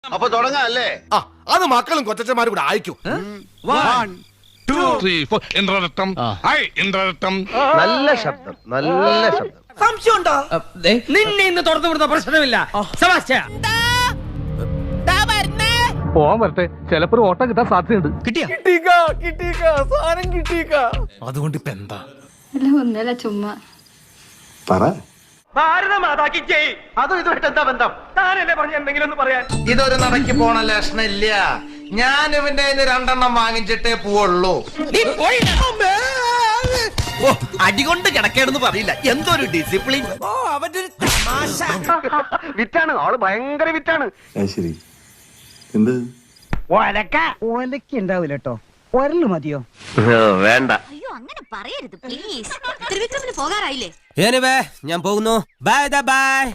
അപ്പൊ തുടങ്ങാല്ലേ? അത് മക്കളും കൊച്ചന്മാരും കൂടെ അയക്കും. 1 2 3 4 ഇന്ദ്രരത്നം. ഐ ഇന്ദ്രരത്നം. നല്ല ശബ്ദം, നല്ല ശബ്ദം. സംശയമുണ്ടോ? നിന്നെ ഇന്ന് തുറന്നു വിടുന്ന പ്രശ്നമില്ല. പോവാൻ വരട്ടെ, ചിലപ്പോ ഒരു ഓട്ടം കിട്ടാൻ സാധ്യതയുണ്ട്. അതുകൊണ്ട് ഇപ്പൊ എന്താ? ഒന്നല്ല ചുമ്മാ പറ. ഭാരതമാതാക്കി ജയ്. അതും ഇതുമായിട്ട് എന്താ ബന്ധം? താനല്ലേ പറഞ്ഞ എന്തെങ്കിലും ഒന്ന് പറയാൻ. ഇതൊരു നടക്ക് പോണ ലക്ഷണില്ല. ഞാൻ ഇവന്റെ 2 വാങ്ങിച്ചിട്ടേ പോവുള്ളൂ. അടികൊണ്ട് കിടക്കേണ്ടെന്ന് പറയില്ല. എന്തൊരു ഡിസിപ്ലിൻ. വിറ്റാണ് ആള്, ഭയങ്കര വിറ്റാണ്. ശരി, എന്ത് ഒലക്കുണ്ടാവില്ല കേട്ടോ, ഒരല് മതിയോ? വേണ്ട. അയ്യോ അങ്ങനെ പറയരുത് പ്ലീസ്. ത്രിവിക്രമിന് പോകാറായില്ലേ? ഞാൻ പോകുന്നു. Bye bye.